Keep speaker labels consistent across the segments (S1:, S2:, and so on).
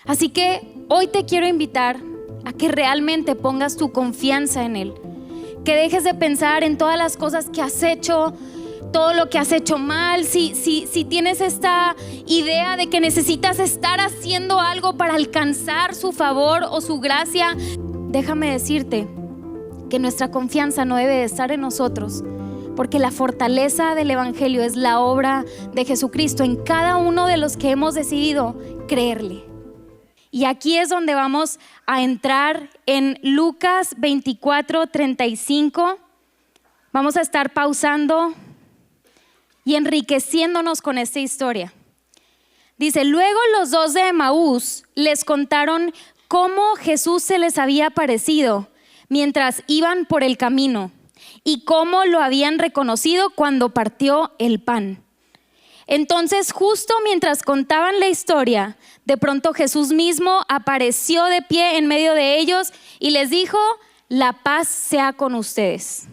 S1: Así que hoy te quiero invitar a que realmente pongas tu confianza en Él, que dejes de pensar en todas las cosas que has hecho, todo lo que has hecho mal. Si tienes esta idea de que necesitas estar haciendo algo para alcanzar su favor o su gracia, déjame decirte que nuestra confianza no debe de estar en nosotros, porque la fortaleza del evangelio es la obra de Jesucristo en cada uno de los que hemos decidido creerle. Y aquí es donde vamos a entrar en Lucas 24:35. Vamos a estar pausando y enriqueciéndonos con esta historia. Dice: luego los dos de Emaús les contaron cómo Jesús se les había aparecido mientras iban por el camino y cómo lo habían reconocido cuando partió el pan. Entonces, justo mientras contaban la historia, de pronto Jesús mismo apareció de pie en medio de ellos y les dijo: la paz sea con ustedes.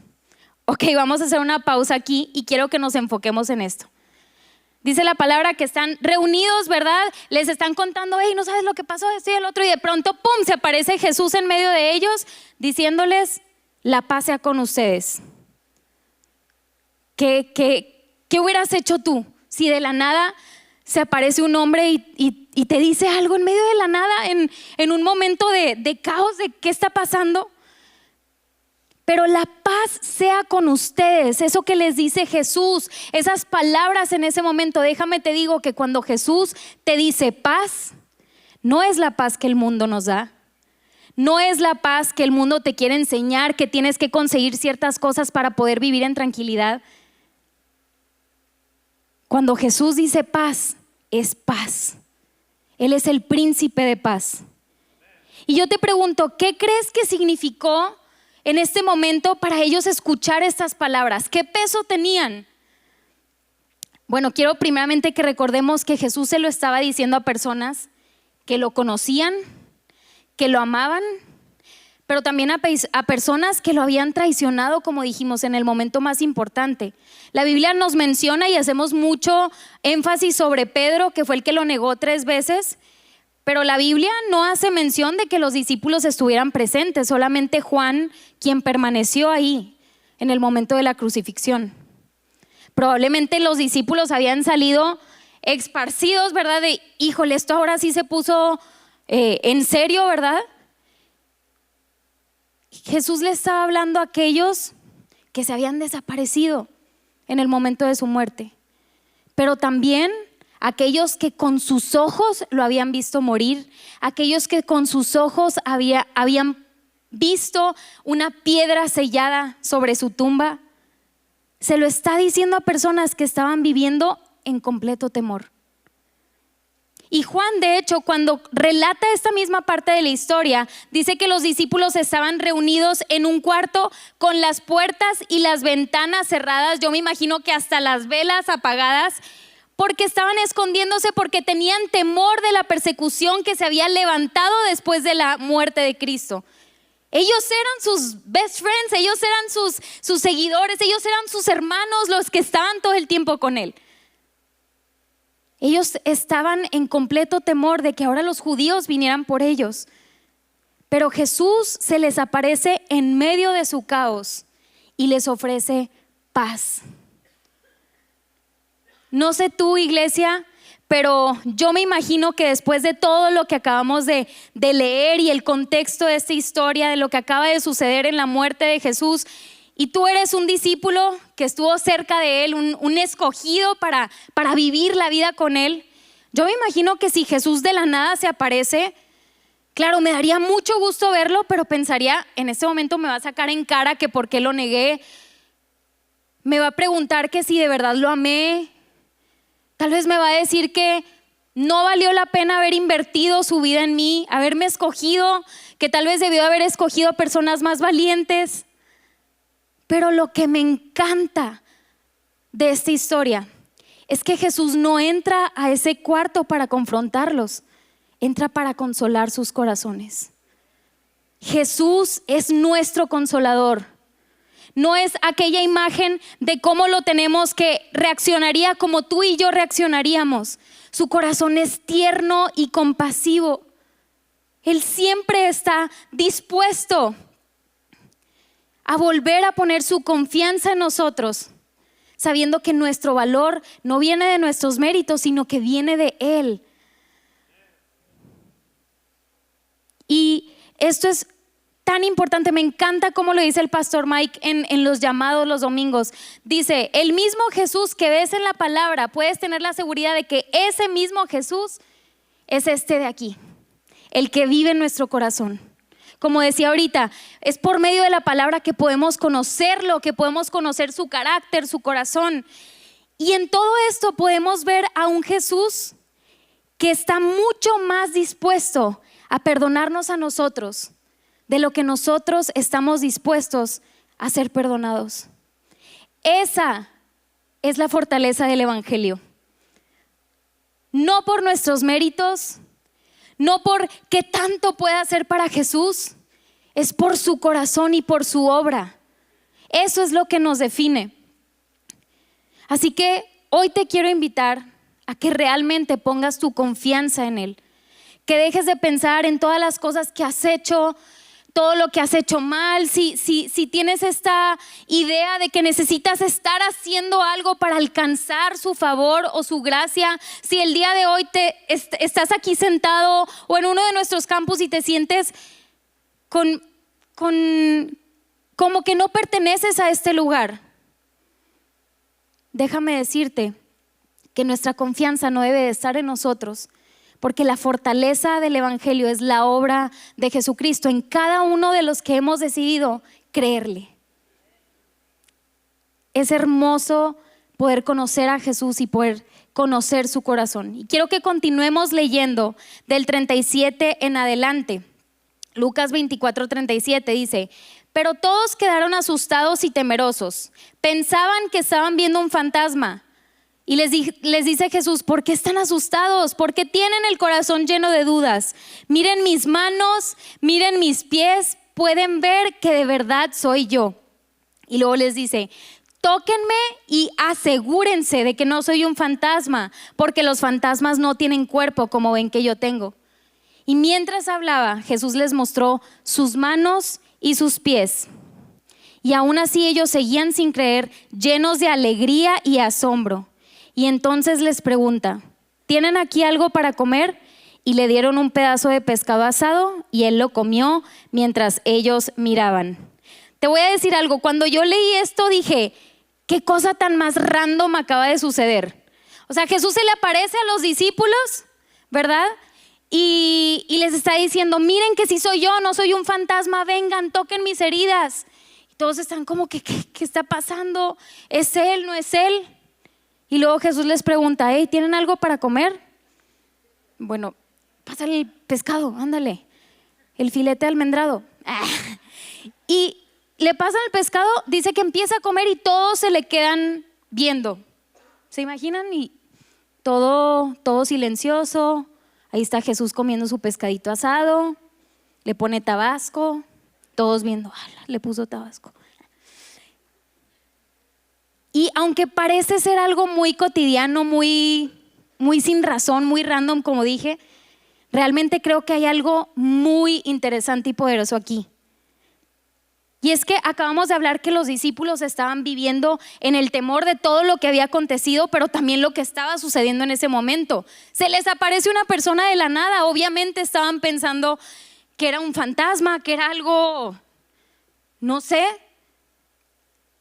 S1: Ok, vamos a hacer una pausa aquí y quiero que nos enfoquemos en esto. Dice la palabra que están reunidos, ¿verdad? Les están contando: hey, no sabes lo que pasó, esto y el otro. Y de pronto, ¡pum!, se aparece Jesús en medio de ellos diciéndoles: la paz sea con ustedes. ¿Qué hubieras hecho tú si de la nada se aparece un hombre y te dice algo en medio de la nada, en un momento de caos, de qué está pasando? Pero la paz sea con ustedes, eso que les dice Jesús, esas palabras en ese momento. Déjame te digo que cuando Jesús te dice paz, no es la paz que el mundo nos da. No es la paz que el mundo te quiere enseñar, que tienes que conseguir ciertas cosas para poder vivir en tranquilidad. Cuando Jesús dice paz, es paz. Él es el príncipe de paz. Y yo te pregunto, ¿qué crees que significó en este momento para ellos escuchar estas palabras? ¿Qué peso tenían? Bueno, quiero primeramente que recordemos que Jesús se lo estaba diciendo a personas que lo conocían, que lo amaban, pero también a personas que lo habían traicionado, como dijimos, en el momento más importante. La Biblia nos menciona y hacemos mucho énfasis sobre Pedro, que fue el que lo negó 3 veces, pero la Biblia no hace mención de que los discípulos estuvieran presentes, solamente Juan, quien permaneció ahí en el momento de la crucifixión. Probablemente los discípulos habían salido esparcidos, ¿verdad? De, híjole, esto ahora sí se puso en serio, ¿verdad? Jesús le estaba hablando a aquellos que se habían desaparecido en el momento de su muerte, pero también aquellos que con sus ojos lo habían visto morir, aquellos que con sus ojos habían visto una piedra sellada sobre su tumba. Se lo está diciendo a personas que estaban viviendo en completo temor. Y Juan, de hecho, cuando relata esta misma parte de la historia, dice que los discípulos estaban reunidos en un cuarto con las puertas y las ventanas cerradas. Yo me imagino que hasta las velas apagadas, porque estaban escondiéndose, porque tenían temor de la persecución que se había levantado después de la muerte de Cristo. Ellos eran sus best friends, ellos eran sus seguidores, ellos eran sus hermanos, los que estaban todo el tiempo con él. Ellos estaban en completo temor de que ahora los judíos vinieran por ellos. Pero Jesús se les aparece en medio de su caos y les ofrece paz. No sé tú, iglesia, pero yo me imagino que después de todo lo que acabamos de leer y el contexto de esta historia, de lo que acaba de suceder en la muerte de Jesús, y tú eres un discípulo que estuvo cerca de él, un escogido para vivir la vida con él, yo me imagino que si Jesús de la nada se aparece, claro, me daría mucho gusto verlo, pero pensaría, en este momento me va a sacar en cara que por qué lo negué, me va a preguntar que si de verdad lo amé, tal vez me va a decir que no valió la pena haber invertido su vida en mí, haberme escogido, que tal vez debió haber escogido a personas más valientes. Pero lo que me encanta de esta historia es que Jesús no entra a ese cuarto para confrontarlos, entra para consolar sus corazones. Jesús es nuestro consolador. No es aquella imagen de cómo lo tenemos que reaccionaría como tú y yo reaccionaríamos. Su corazón es tierno y compasivo. Él siempre está dispuesto a volver a poner su confianza en nosotros, sabiendo que nuestro valor no viene de nuestros méritos, sino que viene de Él. Y esto es tan importante, me encanta cómo lo dice el pastor Mike en los llamados los domingos. Dice, el mismo Jesús que ves en la palabra, puedes tener la seguridad de que ese mismo Jesús es este de aquí, el que vive en nuestro corazón. Como decía ahorita, es por medio de la palabra que podemos conocerlo, que podemos conocer su carácter, su corazón. Y en todo esto podemos ver a un Jesús que está mucho más dispuesto a perdonarnos a nosotros de lo que nosotros estamos dispuestos a ser perdonados. Esa es la fortaleza del Evangelio. No por nuestros méritos, no por qué tanto puede hacer para Jesús, es por su corazón y por su obra. Eso es lo que nos define. Así que hoy te quiero invitar a que realmente pongas tu confianza en Él, que dejes de pensar en todas las cosas que has hecho, todo lo que has hecho mal. Si tienes esta idea de que necesitas estar haciendo algo para alcanzar su favor o su gracia, si el día de hoy estás aquí sentado o en uno de nuestros campus y te sientes como que no perteneces a este lugar, déjame decirte que nuestra confianza no debe de estar en nosotros, porque la fortaleza del Evangelio es la obra de Jesucristo en cada uno de los que hemos decidido creerle. Es hermoso poder conocer a Jesús y poder conocer su corazón. Y quiero que continuemos leyendo del 37 en adelante. Lucas 24:37 dice, pero todos quedaron asustados y temerosos. Pensaban que estaban viendo un fantasma. Y les dice Jesús, ¿por qué están asustados? ¿Por qué tienen el corazón lleno de dudas? Miren mis manos, miren mis pies, pueden ver que de verdad soy yo. Y luego les dice, tóquenme y asegúrense de que no soy un fantasma, porque los fantasmas no tienen cuerpo como ven que yo tengo. Y mientras hablaba, Jesús les mostró sus manos y sus pies. Y aún así ellos seguían sin creer, llenos de alegría y asombro. Y entonces les pregunta, ¿tienen aquí algo para comer? Y le dieron un pedazo de pescado asado y él lo comió mientras ellos miraban. Te voy a decir algo, cuando yo leí esto dije, ¿qué cosa tan más random acaba de suceder? O sea, Jesús se le aparece a los discípulos, ¿verdad? Y les está diciendo, miren que si soy yo, no soy un fantasma, vengan, toquen mis heridas. Y todos están como, ¿qué está pasando? ¿Es él, no es él? Y luego Jesús les pregunta, hey, ¿tienen algo para comer? Bueno, pásale el pescado, ándale, el filete almendrado. Y le pasan el pescado, dice que empieza a comer y todos se le quedan viendo. ¿Se imaginan? Y todo silencioso. Ahí está Jesús comiendo su pescadito asado, le pone tabasco, todos viendo, le puso tabasco. Y aunque parece ser algo muy cotidiano, muy sin razón, muy random, como dije, realmente creo que hay algo muy interesante y poderoso aquí. Y es que acabamos de hablar que los discípulos estaban viviendo en el temor de todo lo que había acontecido, pero también lo que estaba sucediendo en ese momento. Se les aparece una persona de la nada, obviamente estaban pensando que era un fantasma, que era algo, no sé.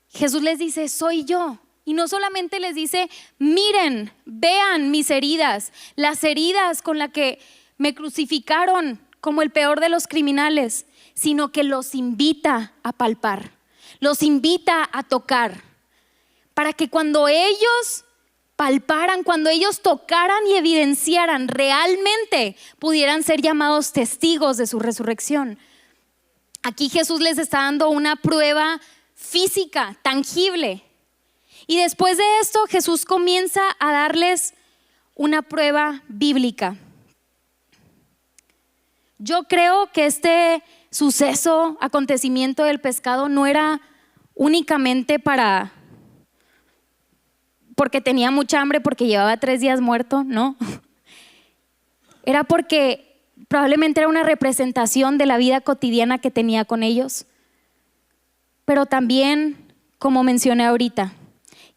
S1: Jesús les dice, soy yo. Y no solamente les dice, miren, vean mis heridas, las heridas con las que me crucificaron como el peor de los criminales, sino que los invita a palpar, los invita a tocar, para que cuando ellos palparan, cuando ellos tocaran y evidenciaran, realmente pudieran ser llamados testigos de su resurrección. Aquí Jesús les está dando una prueba física, tangible. Y después de esto Jesús comienza a darles una prueba bíblica. Yo creo que este suceso, acontecimiento del pescado no era únicamente porque tenía mucha hambre, porque llevaba 3 días muerto, no. Era porque Probablemente era una representación de la vida cotidiana que tenía con ellos. Pero también, como mencioné ahorita,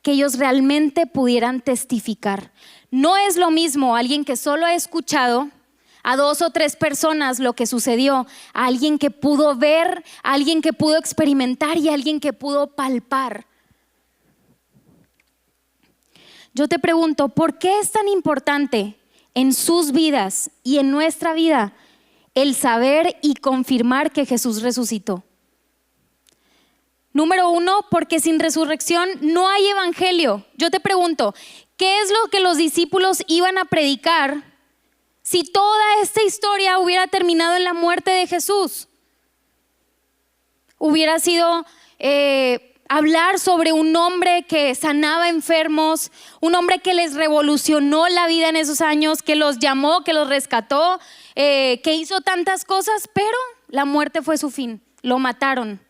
S1: que ellos realmente pudieran testificar. No es lo mismo alguien que solo ha escuchado a 2 o 3 personas lo que sucedió, a alguien que pudo ver, a alguien que pudo experimentar y a alguien que pudo palpar. Yo te pregunto, ¿por qué es tan importante en sus vidas y en nuestra vida el saber y confirmar que Jesús resucitó? Número 1, porque sin resurrección no hay evangelio. Yo te pregunto, ¿qué es lo que los discípulos iban a predicar si toda esta historia hubiera terminado en la muerte de Jesús? Hubiera sido hablar sobre un hombre que sanaba enfermos, un hombre que les revolucionó la vida en esos años, que los llamó, que los rescató, que hizo tantas cosas, pero la muerte fue su fin, lo mataron.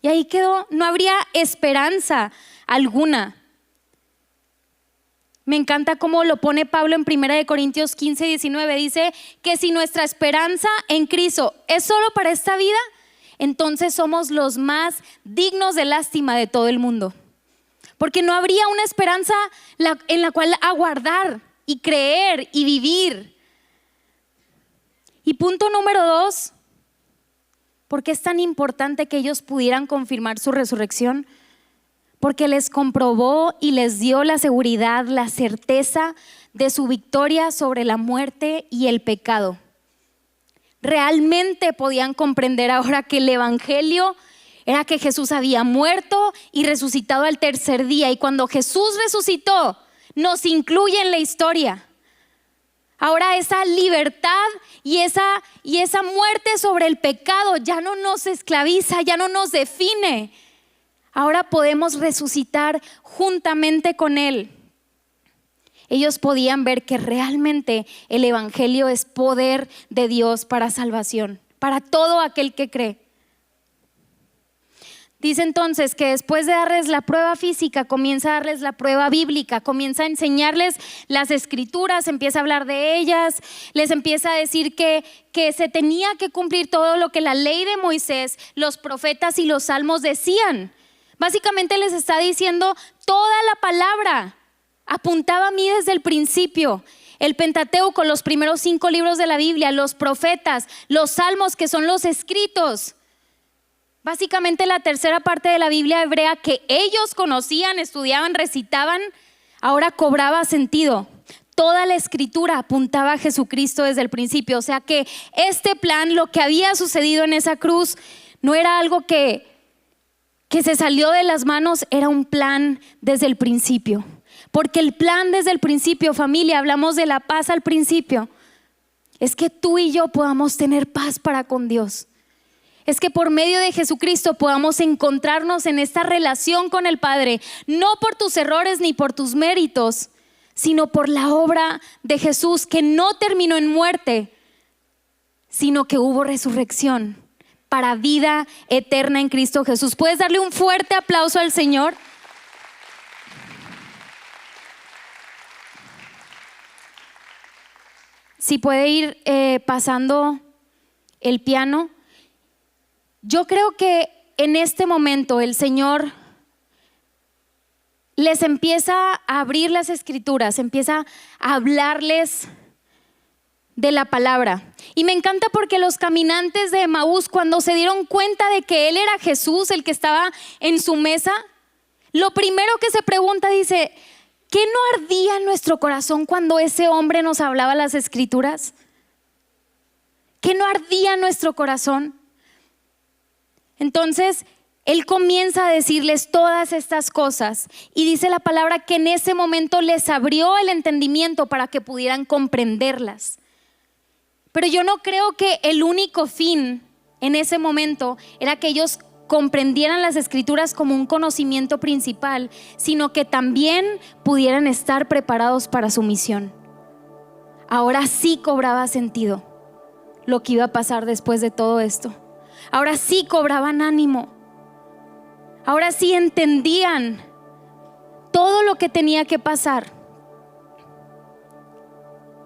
S1: Y ahí quedó, no habría esperanza alguna. Me encanta cómo lo pone Pablo en 1 Corintios 15, 19. Dice que si nuestra esperanza en Cristo es solo para esta vida, entonces somos los más dignos de lástima de todo el mundo. Porque no habría una esperanza en la cual aguardar y creer y vivir. Y punto número 2. ¿Por qué es tan importante que ellos pudieran confirmar su resurrección? Porque les comprobó y les dio la seguridad, la certeza de su victoria sobre la muerte y el pecado. Realmente podían comprender ahora que el evangelio era que Jesús había muerto y resucitado al tercer día. Y cuando Jesús resucitó, nos incluye en la historia. Ahora esa libertad y esa muerte sobre el pecado ya no nos esclaviza, ya no nos define. Ahora podemos resucitar juntamente con Él. Ellos podían ver que realmente el evangelio es poder de Dios para salvación, para todo aquel que cree. Dice entonces que después de darles la prueba física, comienza a darles la prueba bíblica, comienza a enseñarles las escrituras, empieza a hablar de ellas, les empieza a decir que se tenía que cumplir todo lo que la ley de Moisés, los profetas y los salmos decían. Básicamente les está diciendo toda la palabra apuntaba a mí desde el principio. El Pentateuco, los primeros 5 libros de la Biblia, los profetas, los salmos que son los escritos. Básicamente la tercera parte de la Biblia hebrea que ellos conocían, estudiaban, recitaban, ahora cobraba sentido. Toda la escritura apuntaba a Jesucristo desde el principio. O sea que este plan, lo que había sucedido en esa cruz, no era algo que se salió de las manos, era un plan desde el principio. Porque el plan desde el principio, familia, hablamos de la paz al principio, es que tú y yo podamos tener paz para con Dios. Es que por medio de Jesucristo podamos encontrarnos en esta relación con el Padre, no por tus errores ni por tus méritos, sino por la obra de Jesús, que no terminó en muerte, sino que hubo resurrección para vida eterna en Cristo Jesús. ¿Puedes darle un fuerte aplauso al Señor? Si puede ir pasando el piano. Yo creo que en este momento el Señor les empieza a abrir las escrituras, empieza a hablarles de la palabra. Y me encanta porque los caminantes de Emaús, cuando se dieron cuenta de que Él era Jesús, el que estaba en su mesa, lo primero que se pregunta, dice: ¿qué no ardía en nuestro corazón cuando ese hombre nos hablaba las escrituras? ¿Qué no ardía en nuestro corazón? Entonces Él comienza a decirles todas estas cosas y dice la palabra que en ese momento les abrió el entendimiento para que pudieran comprenderlas. Pero yo no creo que el único fin en ese momento era que ellos comprendieran las escrituras como un conocimiento principal, sino que también pudieran estar preparados para su misión. Ahora sí cobraba sentido lo que iba a pasar después de todo esto. Ahora sí cobraban ánimo. Ahora sí entendían todo lo que tenía que pasar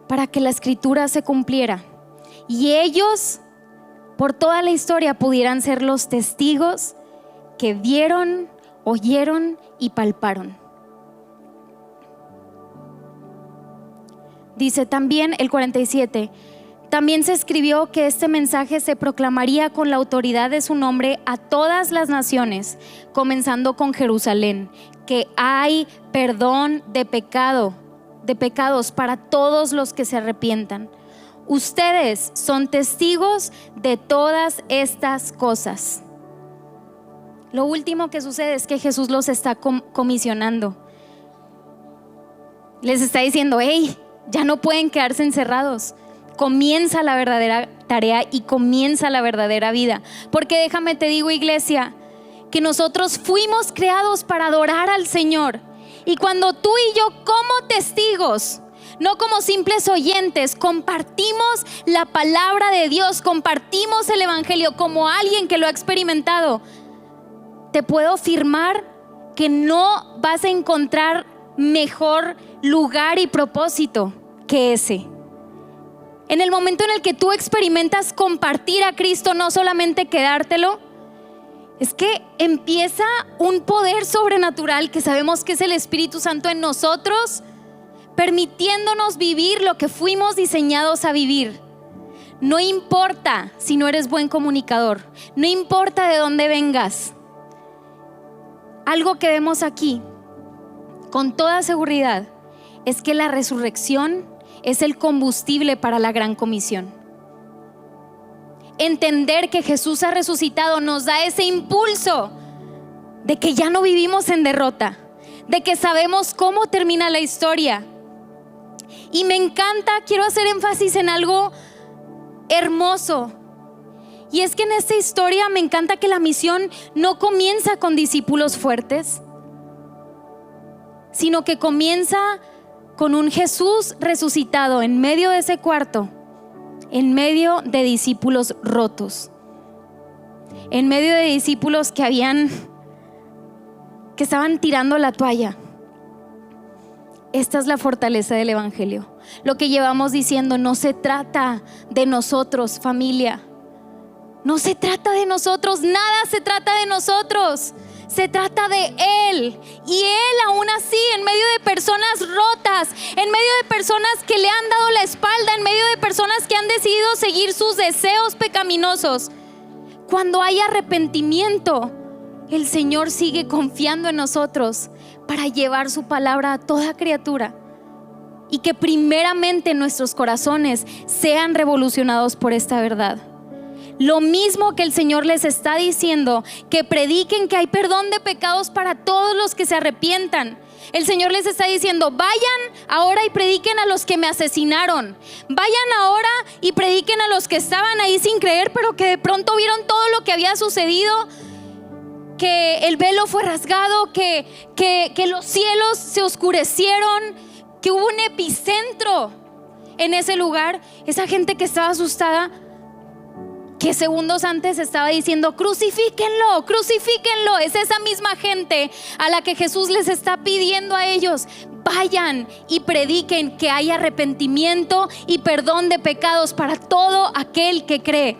S1: para que la escritura se cumpliera. y ellos por toda la historia pudieran ser los testigos que vieron, oyeron y palparon. Dice también el 47, también se escribió que este mensaje se proclamaría con la autoridad de su nombre a todas las naciones, comenzando con Jerusalén, que hay perdón de pecados para todos los que se arrepientan. Ustedes son testigos de todas estas cosas. Lo último que sucede es que Jesús los está comisionando. Les está diciendo, hey, ya no pueden quedarse encerrados. Comienza la verdadera tarea y comienza la verdadera vida. Porque déjame te digo, iglesia, que nosotros fuimos creados para adorar al Señor. Y cuando tú y yo como testigos, no como simples oyentes, compartimos la palabra de Dios, compartimos el evangelio como alguien que lo ha experimentado, te puedo afirmar que no vas a encontrar mejor lugar y propósito que ese. En el momento en el que tú experimentas compartir a Cristo, no solamente quedártelo, es que empieza un poder sobrenatural que sabemos que es el Espíritu Santo en nosotros, permitiéndonos vivir lo que fuimos diseñados a vivir. No importa si no eres buen comunicador, no importa de dónde vengas. Algo que vemos aquí con toda seguridad es que la resurrección es el combustible para la gran comisión. Entender que Jesús ha resucitado nos da ese impulso de que ya no vivimos en derrota, de que sabemos cómo termina la historia. Y me encanta, quiero hacer énfasis en algo hermoso. Y es que en esta historia me encanta que la misión no comienza con discípulos fuertes, sino que comienza con un Jesús resucitado en medio de ese cuarto, en medio de discípulos rotos, en medio de discípulos que estaban tirando la toalla. Esta es la fortaleza del evangelio. Lo que llevamos diciendo, no se trata de nosotros, familia. No se trata de nosotros, nada se trata de nosotros. Se trata de Él. Y Él aún así, en medio de personas rotas, en medio de personas que le han dado la espalda, en medio de personas que han decidido seguir sus deseos pecaminosos, cuando hay arrepentimiento, el Señor sigue confiando en nosotros para llevar su palabra a toda criatura. Y que primeramente nuestros corazones sean revolucionados por esta verdad. Lo mismo que el Señor les está diciendo, que prediquen que hay perdón de pecados para todos los que se arrepientan. El Señor les está diciendo, vayan ahora y prediquen a los que me asesinaron. Vayan ahora y prediquen a los que estaban ahí sin creer, pero que de pronto vieron todo lo que había sucedido, que el velo fue rasgado, que los cielos se oscurecieron, que hubo un epicentro en ese lugar. Esa gente que estaba asustada, que segundos antes estaba diciendo, crucifíquenlo, crucifíquenlo, es esa misma gente a la que Jesús les está pidiendo a ellos, vayan y prediquen que hay arrepentimiento y perdón de pecados para todo aquel que cree.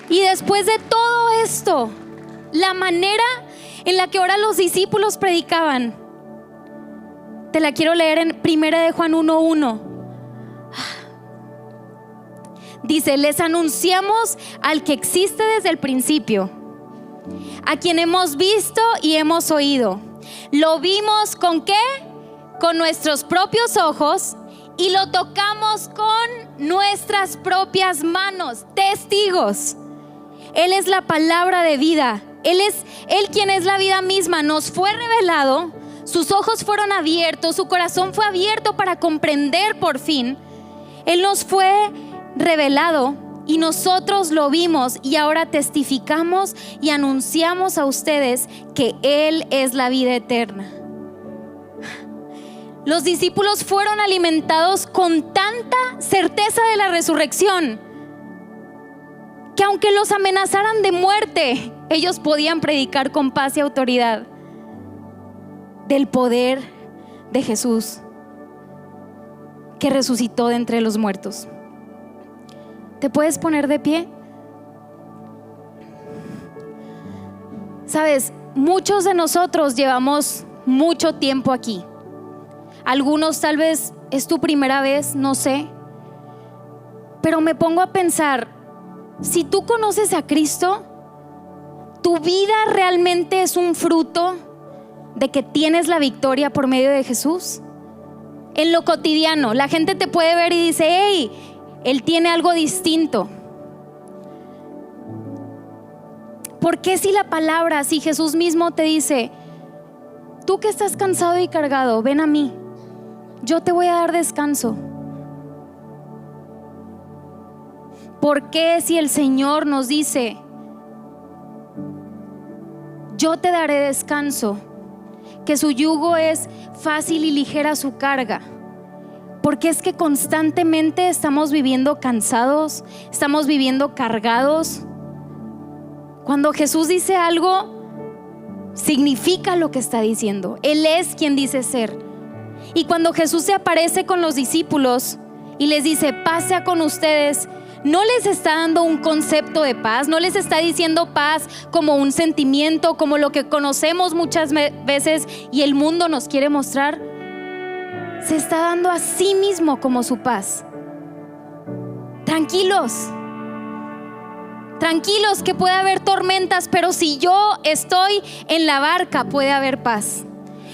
S1: Y después de todo esto, la manera en la que ahora los discípulos predicaban, te la quiero leer en 1 de Juan 1:1. Dice, les anunciamos al que existe desde el principio, a quien hemos visto y hemos oído. Lo vimos ¿con qué? Con nuestros propios ojos y lo tocamos con nuestras propias manos, testigos. Él es la palabra de vida. Él quien es la vida misma. Nos fue revelado, sus ojos fueron abiertos, su corazón fue abierto para comprender por fin. Él nos fue revelado y nosotros lo vimos y ahora testificamos y anunciamos a ustedes que Él es la vida eterna. Los discípulos fueron alimentados con tanta certeza de la resurrección que aunque los amenazaran de muerte, ellos podían predicar con paz y autoridad del poder de Jesús. que resucitó de entre los muertos. ¿Te puedes poner de pie? Sabes, muchos de nosotros llevamos mucho tiempo aquí. Algunos tal vez es tu primera vez, no sé. Pero me pongo a pensar, si tú conoces a Cristo, ¿tu vida realmente es un fruto de que tienes la victoria por medio de Jesús? En lo cotidiano, la gente te puede ver y dice, hey, él tiene algo distinto. ¿Por qué si la palabra, si Jesús mismo te dice, tú que estás cansado y cargado, ven a mí, yo te voy a dar descanso? ¿Por qué si el Señor nos dice, yo te daré descanso, que su yugo es fácil y ligera su carga? Porque es que constantemente estamos viviendo cansados, estamos viviendo cargados. Cuando Jesús dice algo, significa lo que está diciendo. Él es quien dice ser. Y cuando Jesús se aparece con los discípulos y les dice, paz sea con ustedes, no les está dando un concepto de paz, no les está diciendo paz como un sentimiento, como lo que conocemos muchas veces y el mundo nos quiere mostrar. Se está dando a sí mismo como su paz. Tranquilos, tranquilos que puede haber tormentas, pero si yo estoy en la barca puede haber paz.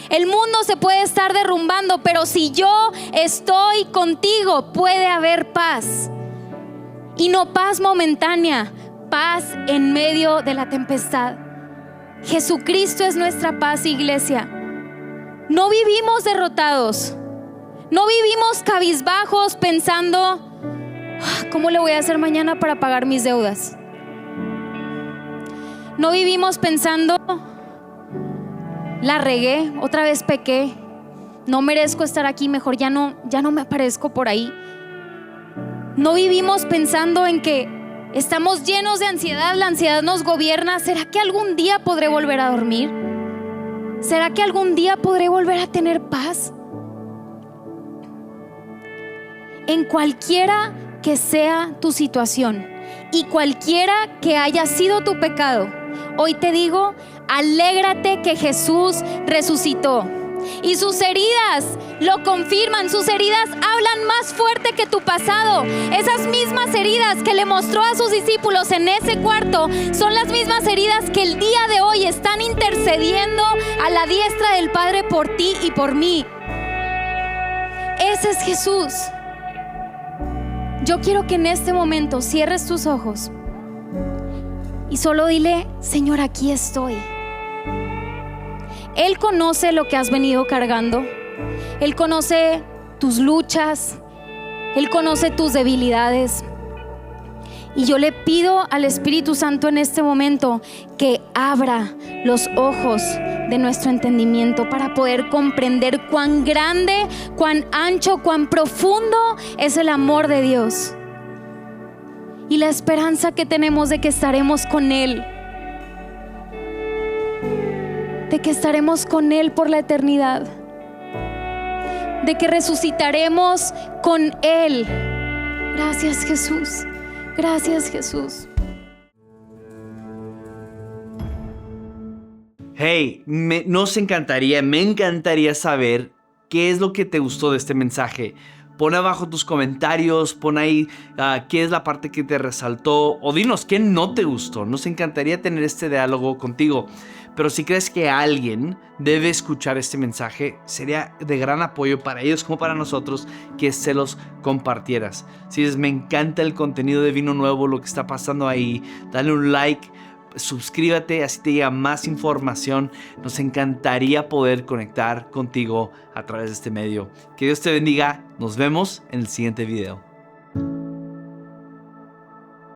S1: El mundo se puede estar derrumbando, pero si yo estoy contigo puede haber paz. Y no paz momentánea, paz en medio de la tempestad. Jesucristo es nuestra paz, iglesia. No vivimos derrotados, no vivimos cabizbajos pensando, ¿cómo le voy a hacer mañana para pagar mis deudas? No vivimos pensando, la regué, otra vez pequé, no merezco estar aquí, mejor ya no me aparezco por ahí. No vivimos pensando en que estamos llenos de ansiedad, la ansiedad nos gobierna. ¿Será que algún día podré volver a dormir? ¿Será que algún día podré volver a tener paz? En cualquiera que sea tu situación y cualquiera que haya sido tu pecado, hoy te digo, alégrate que Jesús resucitó. Y sus heridas lo confirman, sus heridas hablan más fuerte que tu pasado. Esas mismas heridas que le mostró a sus discípulos en ese cuarto son las mismas heridas que el día de hoy están intercediendo a la diestra del Padre por ti y por mí. Ese es Jesús. Yo quiero que en este momento cierres tus ojos y solo dile, Señor, aquí estoy. Él conoce lo que has venido cargando. Él conoce tus luchas. Él conoce tus debilidades. Y yo le pido al Espíritu Santo en este momento que abra los ojos de nuestro entendimiento para poder comprender cuán grande, cuán ancho, cuán profundo es el amor de Dios. Y la esperanza que tenemos de que estaremos con Él. De que estaremos con Él por la eternidad, de que resucitaremos con Él. Gracias, Jesús. Gracias, Jesús.
S2: Hey, me encantaría saber qué es lo que te gustó de este mensaje. Pon abajo tus comentarios, pon ahí qué es la parte que te resaltó o dinos qué no te gustó. Nos encantaría tener este diálogo contigo. Pero si crees que alguien debe escuchar este mensaje, sería de gran apoyo para ellos como para nosotros que se los compartieras. Si dices, me encanta el contenido de Vino Nuevo, lo que está pasando ahí, dale un like, suscríbete, así te llega más información. Nos encantaría poder conectar contigo a través de este medio. Que Dios te bendiga. Nos vemos en el siguiente video.